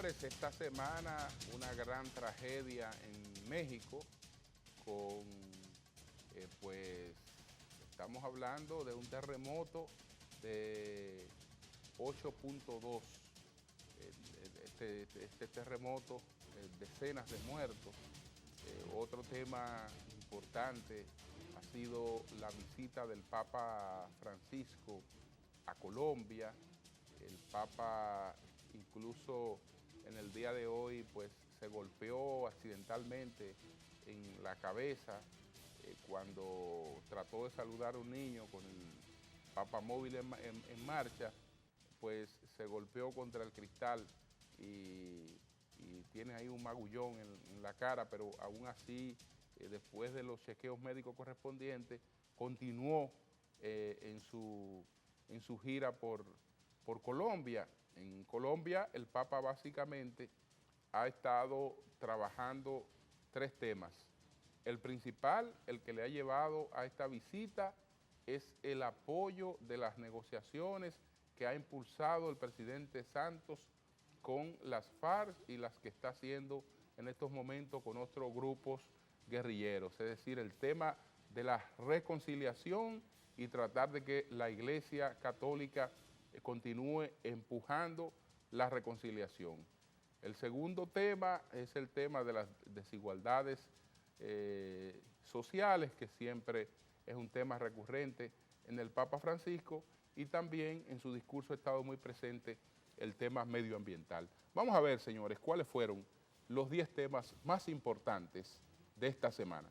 señores, esta semana una gran tragedia en México con, pues, estamos hablando de un terremoto de 8.2. Este terremoto, decenas de muertos. Otro tema importante ha sido la visita del Papa Francisco a Colombia. El Papa incluso en el día de hoy pues se golpeó accidentalmente en la cabeza cuando trató de saludar a un niño con el papamóvil en marcha, pues se golpeó contra el cristal y tiene ahí un magullón en la cara, pero aún así, después de los chequeos médicos correspondientes, continuó en su gira por Colombia. En Colombia el Papa básicamente ha estado trabajando tres temas. El principal, el que le ha llevado a esta visita, es el apoyo de las negociaciones que ha impulsado el presidente Santos con las FARC y las que está haciendo en estos momentos con otros grupos guerrilleros. Es decir, el tema de la reconciliación y tratar de que la Iglesia Católica continúe empujando la reconciliación. El segundo tema es el tema de las desigualdades sociales, que siempre es un tema recurrente en el Papa Francisco, y también en su discurso ha estado muy presente el tema medioambiental. Vamos a ver, señores, cuáles fueron los 10 temas más importantes de esta semana.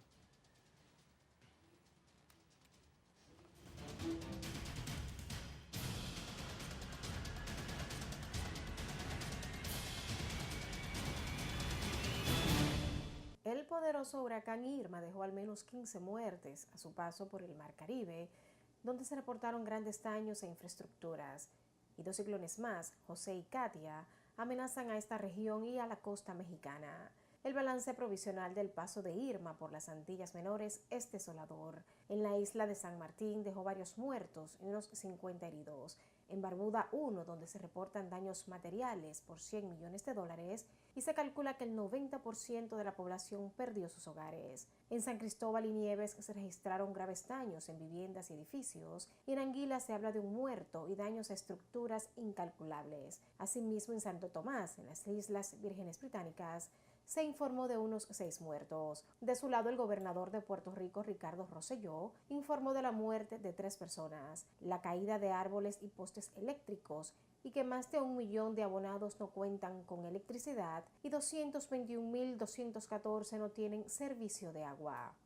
El poderoso huracán Irma dejó al menos 15 muertes a su paso por el Mar Caribe, donde se reportaron grandes daños e infraestructuras. Y dos ciclones más, José y Katia, amenazan a esta región y a la costa mexicana. El balance provisional del paso de Irma por las Antillas Menores es desolador. En la isla de San Martín dejó varios muertos y unos 50 heridos. En Barbuda 1, donde se reportan daños materiales por $100 millones, y se calcula que el 90% de la población perdió sus hogares. En San Cristóbal y Nieves se registraron graves daños en viviendas y edificios, y en Anguila se habla de un muerto y daños a estructuras incalculables. Asimismo, en Santo Tomás, en las Islas Vírgenes Británicas, se informó de unos 6 muertos. De su lado, el gobernador de Puerto Rico, Ricardo Rosselló, informó de la muerte de 3 personas, la caída de árboles y postes eléctricos, y que más de 1 millón de abonados no cuentan con electricidad y 221.214 no tienen servicio de agua.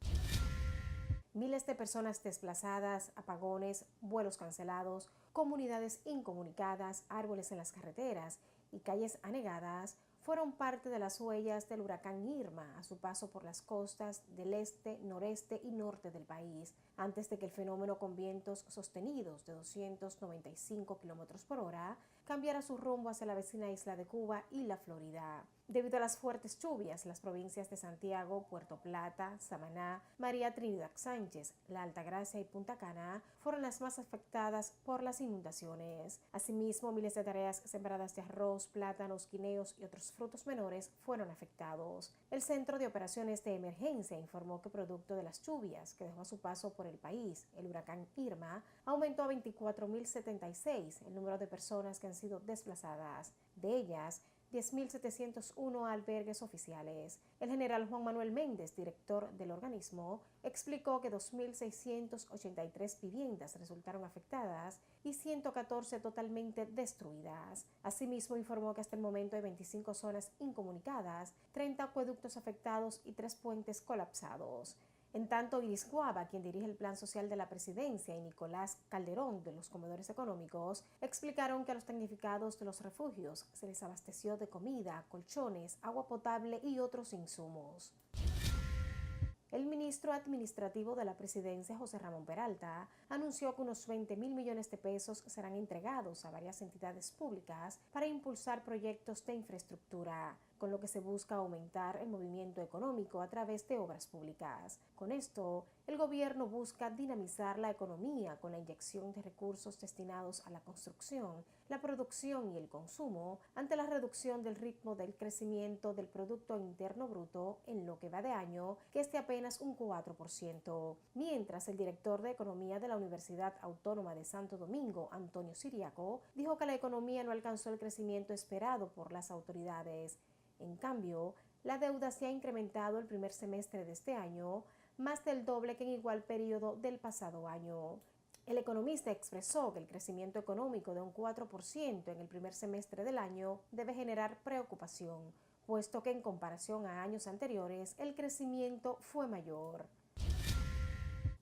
Miles de personas desplazadas, apagones, vuelos cancelados, comunidades incomunicadas, árboles en las carreteras y calles anegadas fueron parte de las huellas del huracán Irma a su paso por las costas del este, noreste y norte del país, antes de que el fenómeno con vientos sostenidos de 295 km por hora cambiara su rumbo hacia la vecina isla de Cuba y la Florida. Debido a las fuertes lluvias, las provincias de Santiago, Puerto Plata, Samaná, María Trinidad Sánchez, La Altagracia y Punta Cana fueron las más afectadas por las inundaciones. Asimismo, miles de tareas sembradas de arroz, plátanos, guineos y otros frutos menores fueron afectados. El Centro de Operaciones de Emergencia informó que producto de las lluvias que dejó a su paso por el país el huracán Irma, aumentó a 24.076 el número de personas que han sido desplazadas. De ellas, 10.701 albergues oficiales. El general Juan Manuel Méndez, director del organismo, explicó que 2.683 viviendas resultaron afectadas y 114 totalmente destruidas. Asimismo, informó que hasta el momento hay 25 zonas incomunicadas, 30 acueductos afectados y 3 puentes colapsados. En tanto, Iris Guava, quien dirige el Plan Social de la Presidencia, y Nicolás Calderón, de los Comedores Económicos, explicaron que a los damnificados de los refugios se les abasteció de comida, colchones, agua potable y otros insumos. El ministro administrativo de la presidencia, José Ramón Peralta, anunció que unos 20.000 millones de pesos serán entregados a varias entidades públicas para impulsar proyectos de infraestructura. con lo que se busca aumentar el movimiento económico a través de obras públicas. Con esto, el gobierno busca dinamizar la economía con la inyección de recursos destinados a la construcción, la producción y el consumo ante la reducción del ritmo del crecimiento del Producto Interno Bruto en lo que va de año, que es de apenas un 4%, mientras el director de Economía de la Universidad Autónoma de Santo Domingo, Antonio Siriaco, dijo que la economía no alcanzó el crecimiento esperado por las autoridades. En cambio, la deuda se ha incrementado el primer semestre de este año, más del doble que en igual periodo del pasado año. El economista expresó que el crecimiento económico de un 4% en el primer semestre del año debe generar preocupación, puesto que en comparación a años anteriores el crecimiento fue mayor.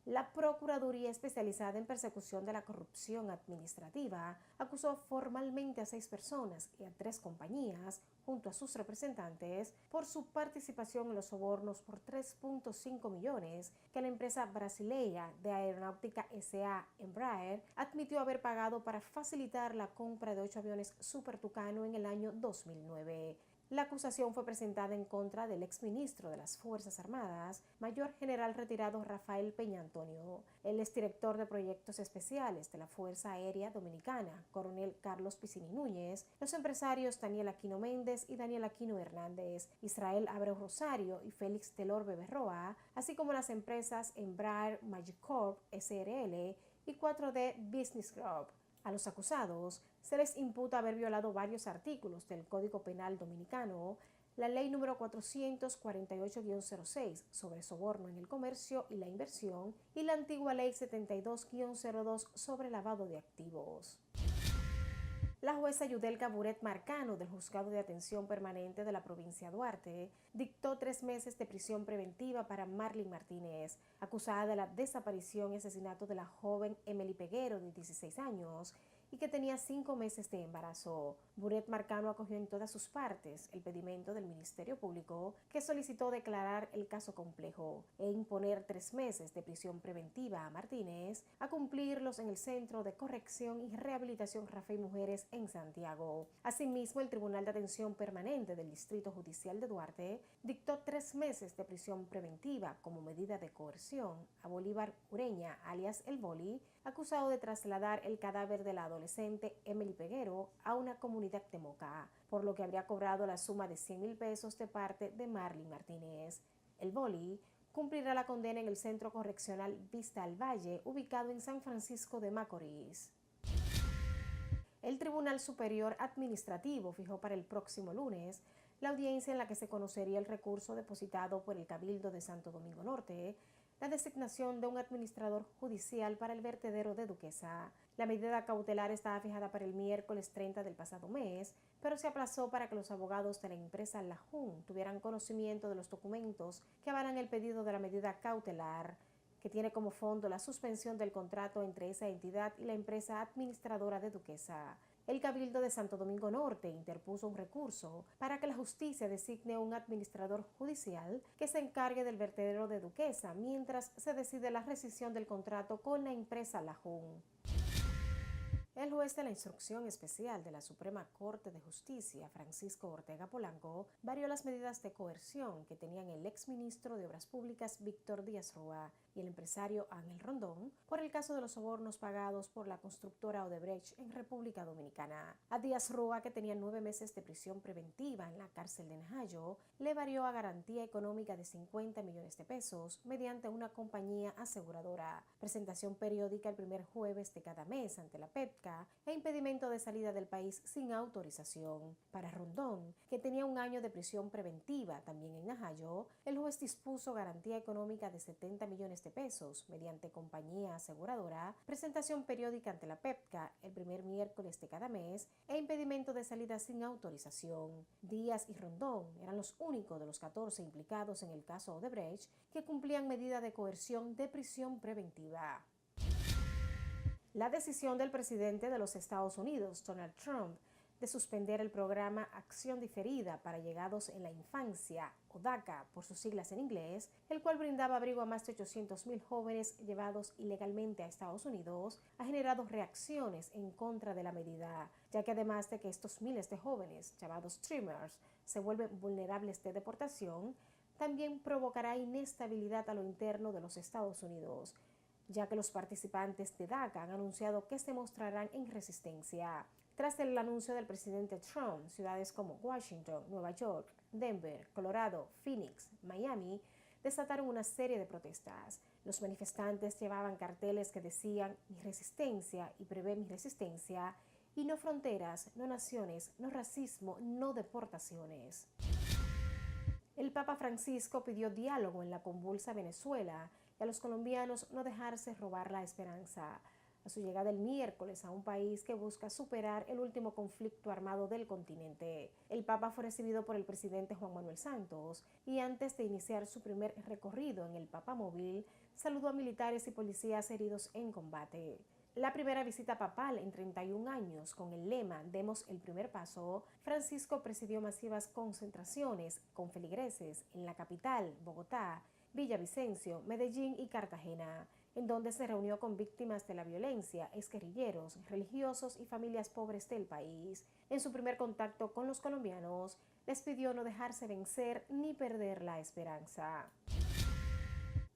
La Procuraduría Especializada en Persecución de la Corrupción Administrativa acusó formalmente a 6 personas y a 3 compañías, junto a sus representantes, por su participación en los sobornos por 3.5 millones que la empresa brasileña de aeronáutica S.A. Embraer admitió haber pagado para facilitar la compra de 8 aviones Super Tucano en el año 2009. La acusación fue presentada en contra del exministro de las Fuerzas Armadas, Mayor General retirado Rafael Peña Antonio, el exdirector de Proyectos Especiales de la Fuerza Aérea Dominicana, Coronel Carlos Piscini Núñez, los empresarios Daniel Aquino Méndez y Daniel Aquino Hernández, Israel Abreu Rosario y Félix Telor Beberroa, así como las empresas Embraer Magic Corp, SRL y 4D Business Group. A los acusados se les imputa haber violado varios artículos del Código Penal Dominicano, la Ley número 448-06 sobre soborno en el comercio y la inversión y la antigua Ley 72-02 sobre lavado de activos. La jueza Yudelka Buret Marcano del Juzgado de Atención Permanente de la provincia de Duarte dictó 3 meses de prisión preventiva para Marlin Martínez, acusada de la desaparición y asesinato de la joven Emily Peguero, de 16 años, y que tenía 5 meses de embarazo. Buret Marcano acogió en todas sus partes el pedimento del Ministerio Público, que solicitó declarar el caso complejo e imponer 3 meses de prisión preventiva a Martínez, a cumplirlos en el Centro de Corrección y Rehabilitación Rafael Mujeres en Santiago. Asimismo, el Tribunal de Atención Permanente del Distrito Judicial de Duarte dictó 3 meses de prisión preventiva como medida de coerción a Bolívar Ureña, alias El Boli, acusado de trasladar el cadáver de la adolescente Emily Peguero a una comunidad de Moca, por lo que habría cobrado la suma de 100,000 pesos de parte de Marlin Martínez. El Boli cumplirá la condena en el Centro Correccional Vista al Valle, ubicado en San Francisco de Macorís. El Tribunal Superior Administrativo fijó para el próximo lunes la audiencia en la que se conocería el recurso depositado por el Cabildo de Santo Domingo Norte, la designación de un administrador judicial para el vertedero de Duquesa. La medida cautelar estaba fijada para el miércoles 30 del pasado mes, pero se aplazó para que los abogados de la empresa Lajún tuvieran conocimiento de los documentos que avalan el pedido de la medida cautelar, que tiene como fondo la suspensión del contrato entre esa entidad y la empresa administradora de Duquesa. El Cabildo de Santo Domingo Norte interpuso un recurso para que la justicia designe un administrador judicial que se encargue del vertedero de Duquesa mientras se decide la rescisión del contrato con la empresa Lajún. El juez de la Instrucción Especial de la Suprema Corte de Justicia, Francisco Ortega Polanco, varió las medidas de coerción que tenían el exministro de Obras Públicas Víctor Díaz Rúa y el empresario Ángel Rondón por el caso de los sobornos pagados por la constructora Odebrecht en República Dominicana. A Díaz Rúa, que tenía 9 meses de prisión preventiva en la cárcel de Najayo, le varió a garantía económica de 50 millones de pesos mediante una compañía aseguradora, presentación periódica el primer jueves de cada mes ante la PEPCA e impedimento de salida del país sin autorización. Para Rondón, que tenía 1 año de prisión preventiva también en Najayo, el juez dispuso garantía económica de 70 millones de pesos mediante compañía aseguradora, presentación periódica ante la PEPCA el primer miércoles de cada mes e impedimento de salida sin autorización. Díaz y Rondón eran los únicos de los 14 implicados en el caso Odebrecht que cumplían medida de coerción de prisión preventiva. La decisión del presidente de los Estados Unidos, Donald Trump, de suspender el programa Acción Diferida para Llegados en la Infancia, o DACA por sus siglas en inglés, el cual brindaba abrigo a más de 800,000 jóvenes llevados ilegalmente a Estados Unidos, ha generado reacciones en contra de la medida, ya que además de que estos miles de jóvenes, llamados Dreamers, se vuelven vulnerables de deportación, también provocará inestabilidad a lo interno de los Estados Unidos, ya que los participantes de DACA han anunciado que se mostrarán en resistencia. Tras el anuncio del presidente Trump, ciudades como Washington, Nueva York, Denver, Colorado, Phoenix, Miami desataron una serie de protestas. Los manifestantes llevaban carteles que decían "Mi resistencia" y "Prevé mi resistencia", y "No fronteras, no naciones, no racismo, no deportaciones". El Papa Francisco pidió diálogo en la convulsa Venezuela y a los colombianos no dejarse robar la esperanza. A su llegada el miércoles a un país que busca superar el último conflicto armado del continente, el Papa fue recibido por el presidente Juan Manuel Santos y antes de iniciar su primer recorrido en el Papamóvil, saludó a militares y policías heridos en combate. La primera visita papal en 31 años, con el lema "Demos el primer paso", Francisco presidió masivas concentraciones con feligreses en la capital, Bogotá, Villavicencio, Medellín y Cartagena, en donde se reunió con víctimas de la violencia, exguerrilleros, religiosos y familias pobres del país. En su primer contacto con los colombianos, les pidió no dejarse vencer ni perder la esperanza.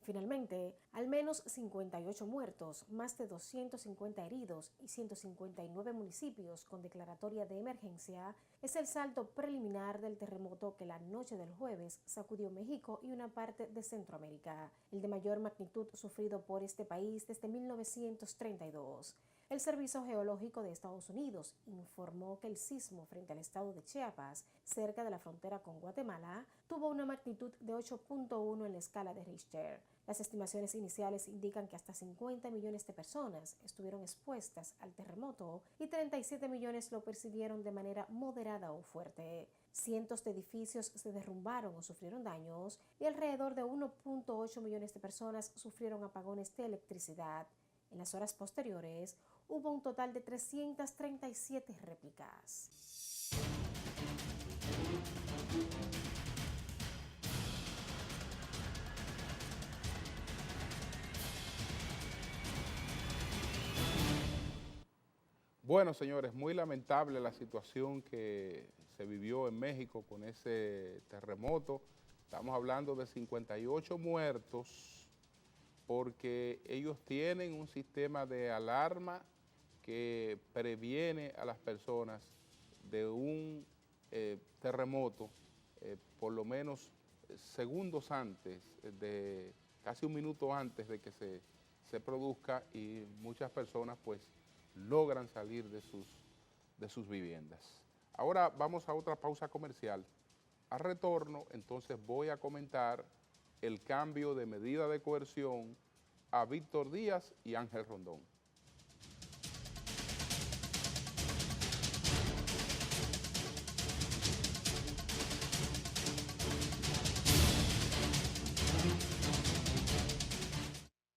Finalmente, al menos 58 muertos, más de 250 heridos y 159 municipios con declaratoria de emergencia es el saldo preliminar del terremoto que la noche del jueves sacudió México y una parte de Centroamérica, el de mayor magnitud sufrido por este país desde 1932. El Servicio Geológico de Estados Unidos informó que el sismo frente al estado de Chiapas, cerca de la frontera con Guatemala, tuvo una magnitud de 8.1 en la escala de Richter. Las estimaciones iniciales indican que hasta 50 millones de personas estuvieron expuestas al terremoto y 37 millones lo percibieron de manera moderada o fuerte. Cientos de edificios se derrumbaron o sufrieron daños y alrededor de 1.8 millones de personas sufrieron apagones de electricidad. En las horas posteriores, hubo un total de 337 réplicas. Bueno, señores, muy lamentable la situación que se vivió en México con ese terremoto. Estamos hablando de 58 muertos porque ellos tienen un sistema de alarma que previene a las personas de un terremoto por lo menos segundos antes, de casi un minuto antes de que se produzca, y muchas personas pues logran salir de sus viviendas. Ahora vamos a otra pausa comercial. Al retorno, entonces voy a comentar el cambio de medida de coerción a Víctor Díaz y Ángel Rondón.